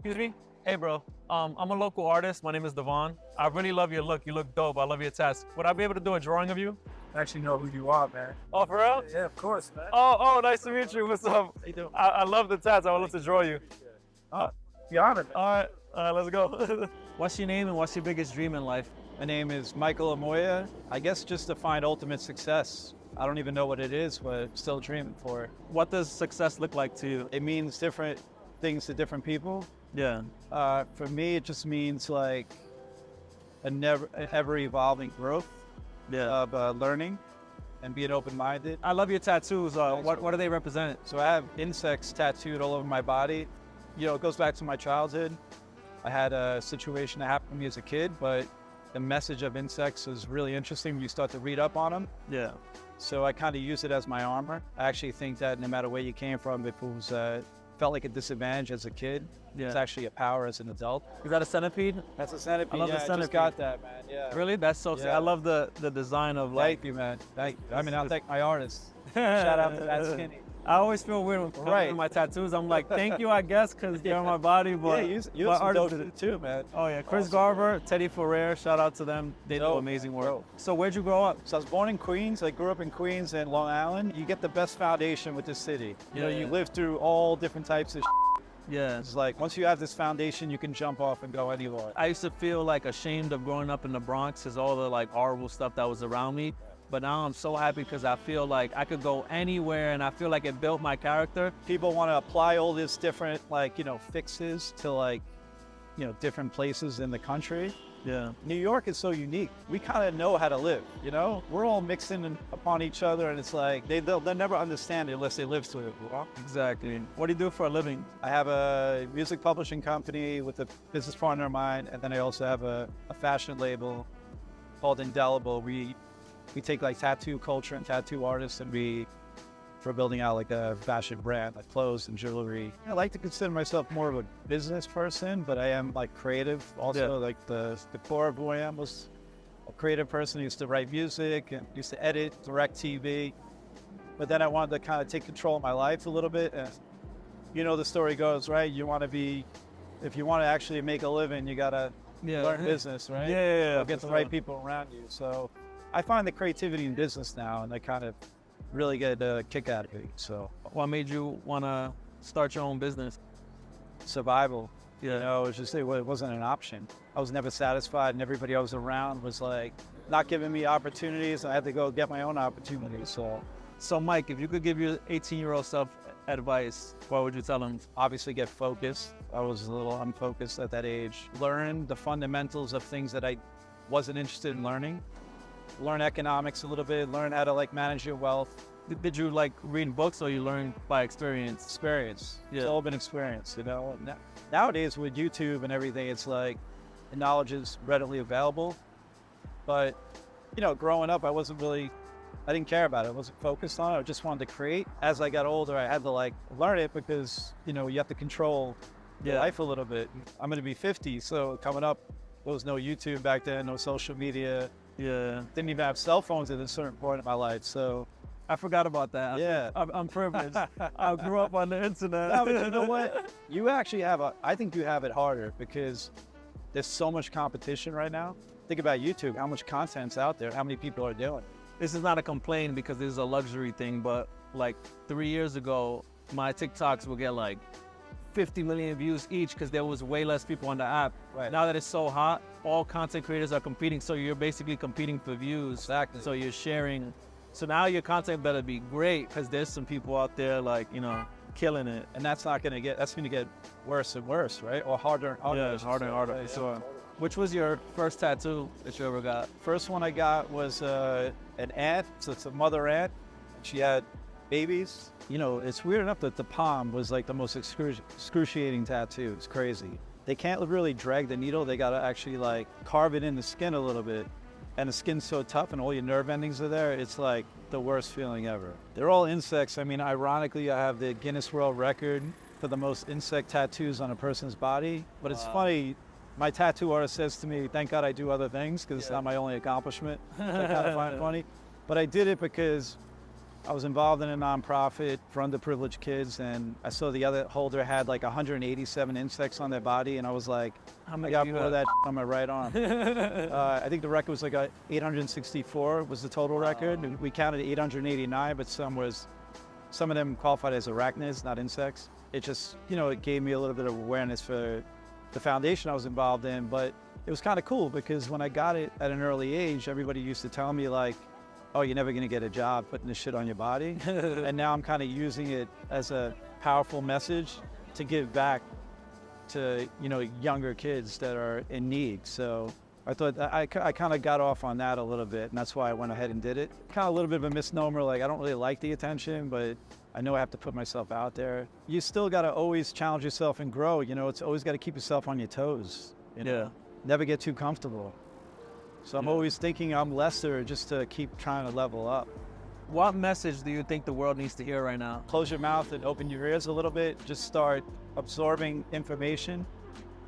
Excuse me? Hey, bro. I'm a local artist. My name is Devon. I really love your look. You look dope. I love your tats. Would I be able to do a drawing of you? I actually know who you are, man. Oh, for real? Yeah, of course, man. Oh, nice to meet you. What's up? How you doing? I love the tats. I would love to draw you. Be honored, man. All right, let's go. What's your name and what's your biggest dream in life? My name is Michael Amoia. I guess just to find ultimate success. I don't even know what it is, but I'm still dreaming for it. What does success look like to you? It means different things to different people. Yeah. For me, it just means like an ever evolving growth of learning and being open-minded. I love your tattoos. What do they represent? So I have insects tattooed all over my body. You know, it goes back to my childhood. I had a situation that happened to me as a kid, but the message of insects is really interesting when you start to read up on them. Yeah. So I kind of use it as my armor. I actually think that no matter where you came from, if it was felt like a disadvantage as a kid, it's actually a power as an adult. Is that a centipede? That's a centipede. I love the I just centipede. got that, man. Yeah. Really? That's so sick. I love the design of like. Thank you, man. Thank you. I mean, I'll thank my artist. Shout out to that skinny. I always feel weird when covering my tattoos. I'm like, thank you, I guess, because they're on my body. But Yeah, you have some dope shit too, man. Oh yeah, Chris Garver, Teddy Ferrer, shout out to them. They do Dope, amazing work. dope. So where'd you grow up? So I was born in Queens. I grew up in Queens and Long Island. You get the best foundation with this city. You know, Yeah. you live through all different types of Yeah. It's like once you have this foundation, you can jump off and go anywhere. I used to feel like ashamed of growing up in the Bronx because all the like horrible stuff that was around me. But now I'm so happy because I feel like I could go anywhere and I feel like it built my character. People want to apply all this different, like, you know, fixes to like, you know, different places in the country. Yeah. New York is so unique. We kind of know how to live, you know? We're all mixing upon each other, and it's like they'll never understand it unless they live through it. Exactly. What do you do for a living? I have a music publishing company with a business partner of mine, and then I also have a fashion label called Indelible. We take like tattoo culture and tattoo artists, and we're building out like a fashion brand, like clothes and jewelry. I like to consider myself more of a business person, but I am like creative also. Yeah. Like the core of who I am was a creative person. I used to write music and used to edit, direct TV. But then I wanted to kind of take control of my life a little bit. And you know, the story goes, right? If you want to actually make a living, you gotta learn business, right? Yeah. Or get the right people around you. So I find the creativity in business now, and I kind of really get a kick out of it. So What made you want to start your own business? survival, Yeah. you know, it wasn't an option. I was never satisfied, and everybody I was around was like not giving me opportunities. I had to go get my own opportunities. So Mike, if you could give your 18-year-old self advice, what would you tell him? obviously get focused. I was a little unfocused at that age. Learn the fundamentals of things that I wasn't interested in learning. Learn economics a little bit, learn how to like manage your wealth. Did you like read books or you learned by experience? Experience. Yeah. It's all been experience, you know. Nowadays with YouTube and everything, it's like the knowledge is readily available. But, you know, growing up, I didn't care about it. I wasn't focused on it. I just wanted to create. As I got older, I had to like learn it because, you know, you have to control your life a little bit. I'm going to be 50, so coming up, there was no YouTube back then, no social media. Yeah. Didn't even have cell phones at a certain point in my life, so I forgot about that. yeah. I'm privileged. I grew up on the internet. No, but you know what? You actually I think you have it harder because there's so much competition right now. Think about YouTube, how much content's out there, how many people are doing it. This is not a complaint because this is a luxury thing, but like 3 years ago, my TikToks would get like 50 million views each because there was way less people on the app. Right. Now that it's so hot, all content creators are competing. So you're basically competing for views. Exactly. So you're sharing. So now your content better be great because there's some people out there like, you know, killing it. And that's going to get worse and worse, right? Or harder and harder. Yeah, it's harder and harder. Right, So, which was your first tattoo that you ever got? First one I got was an ant. So it's a mother ant. She had babies. You know, it's weird enough that the palm was like the most excruciating tattoo. It's crazy. They can't really drag the needle. They got to actually like carve it in the skin a little bit. And the skin's so tough and all your nerve endings are there. It's like the worst feeling ever. They're all insects. I mean, ironically, I have the Guinness World Record for the most insect tattoos on a person's body. But it's funny. My tattoo artist says to me, thank God I do other things because it's not my only accomplishment. I kind of find it funny. But I did it because I was involved in a nonprofit for underprivileged kids, and I saw the other holder had like 187 insects on their body, and I was like, I got more of that on my right arm. I think the record was like 864 was the total record. We counted 889, but some of them qualified as arachnids, not insects. It just, it gave me a little bit of awareness for the foundation I was involved in, but it was kind of cool because when I got it at an early age, everybody used to tell me like, oh, you're never gonna get a job putting this shit on your body. And now I'm kind of using it as a powerful message to give back to, younger kids that are in need. So I thought I kind of got off on that a little bit, and that's why I went ahead and did it. Kind of a little bit of a misnomer, like I don't really like the attention, but I know I have to put myself out there. You still gotta always challenge yourself and grow, it's always gotta keep yourself on your toes. Yeah. Never get too comfortable. So I'm always thinking I'm lesser just to keep trying to level up. What message do you think the world needs to hear right now? Close your mouth and open your ears a little bit. Just start absorbing information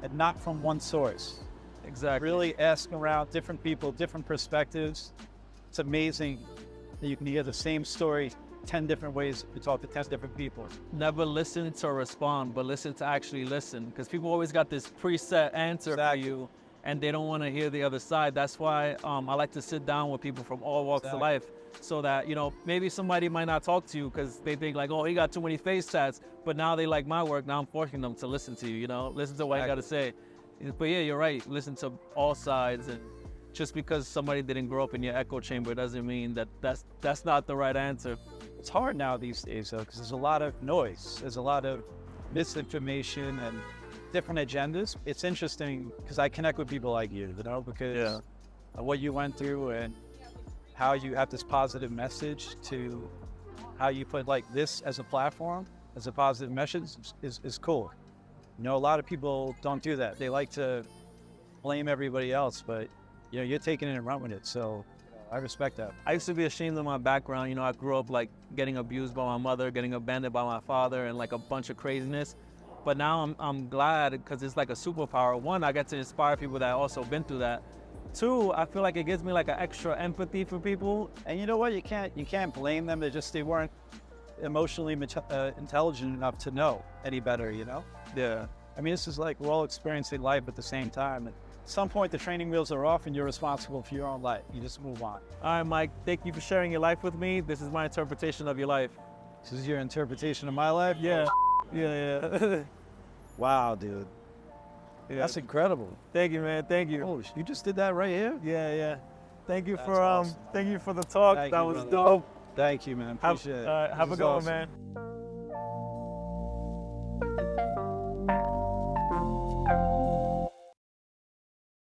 and not from one source. Exactly. Really ask around different people, different perspectives. It's amazing that you can hear the same story 10 different ways to talk to 10 different people. Never listen to respond, but listen to actually listen. Because people always got this preset answer for you, and they don't want to hear the other side. That's why I like to sit down with people from all walks of life, so that, maybe somebody might not talk to you because they think like, oh, he got too many face tats, but now they like my work. Now I'm forcing them to listen to you, listen to what I got to say. But yeah, you're right. Listen to all sides. And just because somebody didn't grow up in your echo chamber doesn't mean that that's not the right answer. It's hard now these days, though, because there's a lot of noise. There's a lot of misinformation and different agendas. It's interesting because I connect with people like you, because of what you went through and how you have this positive message to how you put like this as a platform, as a positive message is cool. A lot of people don't do that. They like to blame everybody else, but you're taking it and running with it. So I respect that. I used to be ashamed of my background. I grew up like getting abused by my mother, getting abandoned by my father, and like a bunch of craziness. But now I'm glad because it's like a superpower. One, I get to inspire people that also been through that. Two, I feel like it gives me like an extra empathy for people. And you know what? You can't blame them. They weren't emotionally intelligent enough to know any better. Yeah. I mean, this is like we're all experiencing life at the same time. At some point, the training wheels are off, and you're responsible for your own life. You just move on. All right, Mike. Thank you for sharing your life with me. This is my interpretation of your life. This is your interpretation of my life? Yeah. Yeah. Wow, dude. Yeah. That's incredible. Thank you, man. Thank you. Oh, you just did that right here? Yeah. Thank you awesome. Thank you for the talk. Thank that you, was brother. dope. Thank you, man. Appreciate it. Have a good one, awesome. man.